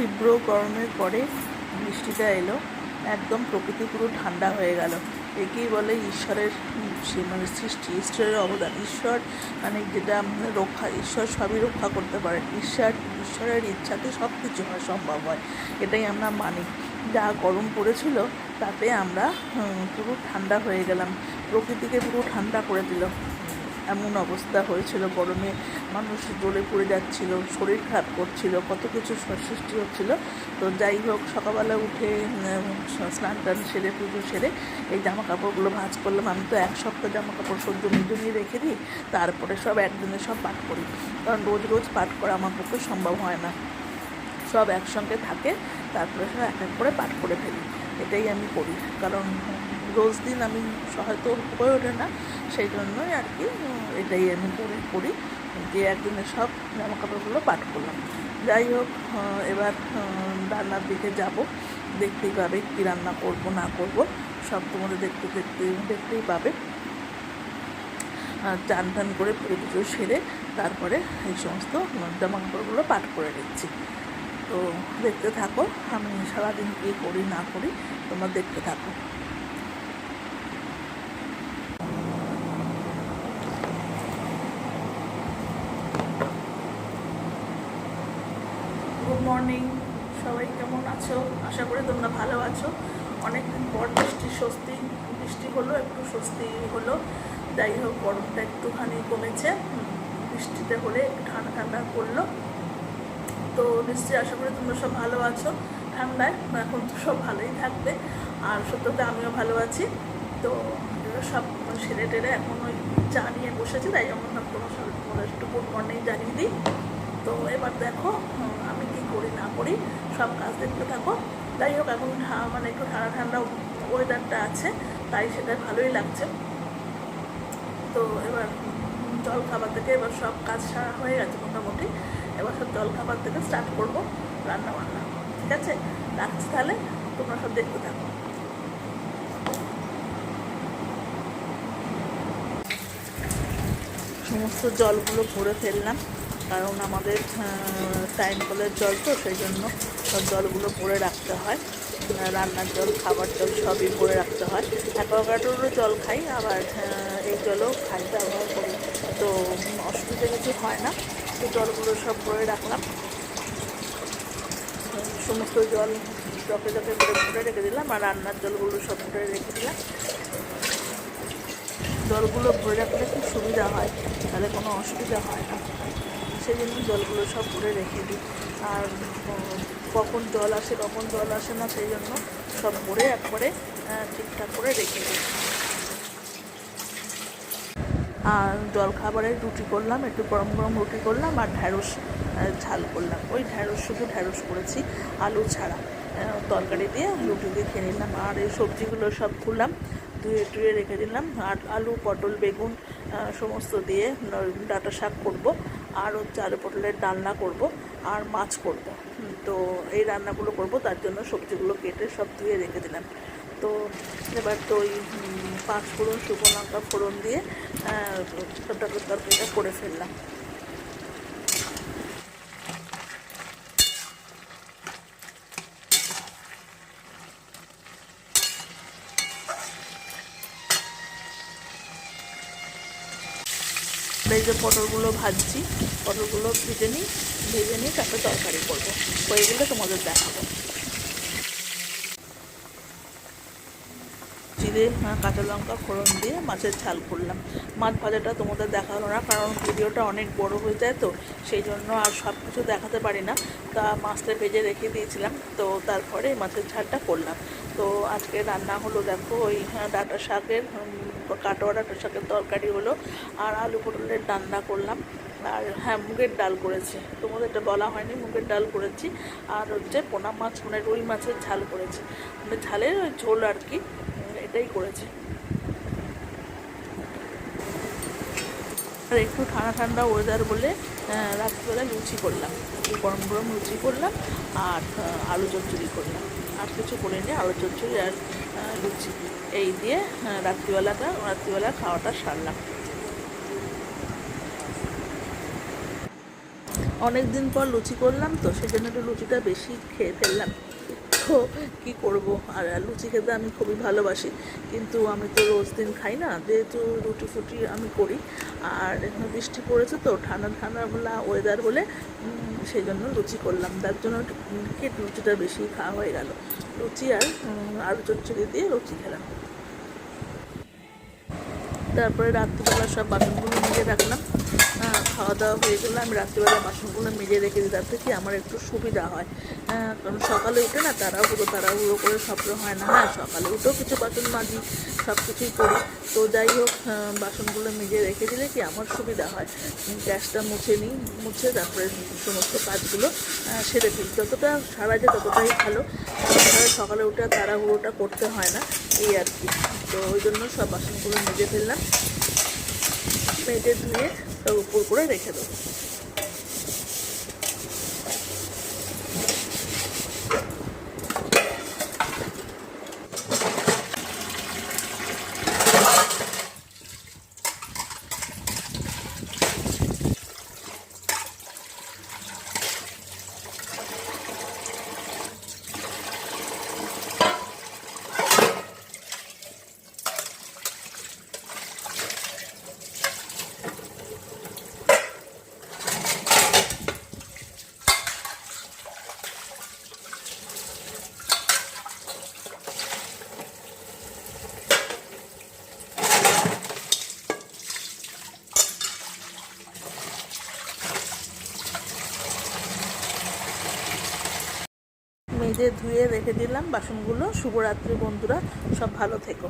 তীব্র গরমের পরে বৃষ্টিটা এলো, একদম প্রকৃতি পুরো ঠান্ডা হয়ে গেল। একেই বলে ঈশ্বরের মানে সৃষ্টি, ঈশ্বরের অবদান। ঈশ্বর মানে যেটা রক্ষা, ঈশ্বর সবই রক্ষা করতে পারেন। ঈশ্বরের ইচ্ছাতে সব কিছু হয়, সম্ভব হয়, এটাই আমরা মানি। যা গরম পড়েছিল তাতে আমরা পুরো ঠান্ডা হয়ে গেলাম, প্রকৃতিকে পুরো ঠান্ডা করে দিল। এমন অবস্থা হয়েছিল গরমে, মানুষ জ্বলে পড়ে যাচ্ছিল, শরীর খারাপ করছিল, কত কিছু সৃষ্টি হচ্ছিল। তো যাই হোক, সকালবেলা উঠে স্নান টান সেরে, পুজো সেরে এই জামা কাপড়গুলো ভাঁজ করলাম। আমি তো এক সপ্তাহ জামা কাপড় সহ্য জমিয়ে রেখে দিই, তারপরে সব একদিনে সব পাঠ করি, কারণ রোজ রোজ পাঠ করা আমার পক্ষে সম্ভব হয় না। সব একসঙ্গে থাকে, তারপরে সব এক এক করে পাঠ করে ফেলি। এটাই আমি করি, কারণ রোজ দিন আমি হয়তো হয়ে ওঠে না, সেই জন্যই আর কি এটাই আমি করি যে একদিনে সব জামা কাপড়গুলো পাঠ করলাম। যাই হোক, এবার রান্নার দিকে যাব, দেখতেই পাবে কী রান্না করব না করব সব তোমাদের দেখতেই পাবে। চান টান করে পুজো সেরে তারপরে এই সমস্ত জামা কাপড়গুলো পাঠ করে নিচ্ছি। তো দেখতে থাকো, আমি সারাদিন কী করি না করি তোমরা দেখতে থাকো। গুড মর্নিং, সবাই কেমন আছো? আশা করি তোমরা ভালো আছো। অনেকদিন পর বৃষ্টি হলো, একটু স্বস্তি হলো। যাই হোক, গরমটা একটুখানি কমেছে, বৃষ্টিতে হলে একটু ঠান্ডা ঠান্ডা করলো। তো নিশ্চয়ই আশা করি তোমরা সব ভালো আছো ঠান্ডায়। এখন তো সব ভালোই থাকবে, আর সত্যতে আমিও ভালো আছি। তো সব সেরে টেরে এখন ওই চা নিয়ে বসেছি, তাই জন্য তোমার সাথে তোমার একটু গুড মর্নিং জানিয়ে দিই। তো এবার দেখো আমি কী করি না করি সব কাজ দেখতে থাকো। যাই হোক, এখন মানে একটু ঠান্ডা ঠান্ডা ওয়েদারটা আছে, তাই সেটা ভালোই লাগছে। তো এবার জল খাবার থেকে এবার সব কাজ সারা হয়ে গেছে মোটামুটি। এবার সব জল খাবার থেকে স্টার্ট করবো রান্না বান্না। ঠিক আছে, রাখছি তাহলে, তোমরা সব দেখতে থাকো। সমস্ত জলগুলো ভরে ফেললাম, কারণ আমাদের টাইম কলের জল তো, সেই জন্য সব জলগুলো ভরে রাখতে হয়। রান্নার জল, খাবার জল সবই ভরে রাখতে হয়। অ্যাকোয়াগার্ডেরও জল খাই, আবার এই জলও খাই, ব্যবহার করি। তো অসুবিধা কিছু হয় না। তো জলগুলো সব ভরে রাখলাম, সমস্ত জল জকে জকে করে ভরে রেখে দিলাম, আর রান্নার জলগুলো সব ভরে রেখে দিলাম। জলগুলো ভরে রাখলে খুব সুবিধা হয়, তাহলে কোনো অসুবিধা হয় না। সেই জন্য জলগুলো সব ভরে রেখে দিই। আর কখন জল আসে কখন জল আসে না, সেই জন্য সব ভরে একবারে ঠিকঠাক করে রেখে দিই। আর জলখাবারে রুটি করলাম, একটু গরম গরম রুটি করলাম, আর ঢ্যাঁড়স ঝাল করলাম। ওই শুধু ঢ্যাঁড়স করেছি, আলু ছাড়া। তরকারি দিয়ে রুটি দিয়ে খেয়ে নিলাম। আর এই সবজিগুলো সব ধুলাম, ধুয়ে টুয়ে রেখে দিলাম। আর আলু, পটল, বেগুন সমস্ত দিয়ে ডাঁটা শাক করব, আর আলু পটলের ডালনা করব, আর মাছ করব। তো এই রান্নাগুলো করব, তার জন্য সবজিগুলো কেটে সব ধুয়ে রেখে দিলাম। তো এবার তো ওই 5 ফোড়ন, শুকনো লঙ্কা ফোড়ন দিয়ে তরকারিটা করে ফেললাম। এই যে পটলগুলো ভাজছি, পটলগুলো ভেজে নিই তারপরে তরকারি করবো। হয়ে গেলে তোমাদের দেখাবো। জিরে, কাঁচা লঙ্কা ফোড়ন দিয়ে মাছের ঝাল করলাম। মাছ ভাজাটা তোমাদের দেখালো না, কারণ ভিডিওটা অনেক বড় হয়ে যায়, তো সেই জন্য আর সব কিছু দেখাতে পারি না। তা মাছটা ভেজে রেখে দিয়েছিলাম, তো তারপরে মাছের ঝালটা করলাম। তো আজকে রান্না হলো, দেখো ওই ডাঁটা শাকের, কাটোয়া ডাঁটা শাকের তরকারি হলো, আর আলু পটলের রান্না করলাম। আর হ্যাঁ, মুগের ডাল করেছি, তোমাদের এটা বলা হয়নি, মুগের ডাল করেছি। আর হচ্ছে পোনা মাছ, মানে রুই মাছের ঝাল করেছি, মানে ঝালের ওই ঝোল আর কি, এটাই করেছি। আর একটু ঠান্ডা ঠান্ডা ওয়েদার বলে রাত্রিবেলা লুচি করলাম, একটু গরম গরম লুচি করলাম, আর আলু চচ্চড়ি করলাম। আর কিছু করিনি, আলু চচ্চড়ি আর লুচি এই দিয়ে রাত্রিবেলা খাওয়াটা সারলাম। অনেক দিন পর লুচি করলাম তো সেই জন্য একটু লুচিটা বেশি খেয়ে ফেললাম। তো কী করব, আর লুচি খেতে আমি খুবই ভালোবাসি, কিন্তু আমি তো রোজ দিন খাই না, যেহেতু রুটি ফুটি আমি করি। আর এখন বৃষ্টি পড়েছে তো, ঠান্ডা ঠান্ডা ওয়েদার বলে সেই জন্য লুচি করলাম, তার জন্য লুচিটা বেশি খাওয়া হয়ে গেল। লুচি আর আলু চচ্চড়ি দিয়ে লুচি খেলাম। তারপরে রাত্রিবেলা সব বাসনগুলো মেজে রাখলাম। খাওয়া দাওয়া হয়ে গেলে আমি রাত্রিবেলা বাসনগুলো মেজে রেখে দিই, তাতে কি আমার একটু সুবিধা হয়। কারণ সকালে উঠে না তাড়াহুড়ো করে সব হয় না। হ্যাঁ, সকালে উঠেও কিছু বাসন মাজি, সব কিছুই করি। তো যাই হোক, বাসনগুলো মেজে রেখে দিলে কি আমার সুবিধা হয়। গ্যাসটা মুছে তারপরে সমস্ত কাজগুলো সেরে ফেলি। যতটা সারা যায় ততটাই ভালো, তাহলে সকালে উঠে তাড়াহুড়োটা করতে হয় না, এই আর কি। তো ওই জন্য সব বাসনগুলো মেজে ফেললাম, মেজে ধুয়ে সব উপর করে রেখে দেবো। মেজে ধুয়ে রেখে দিলাম বাসনগুলো। শুভরাত্রি বন্ধুরা, সব ভালো থেকো।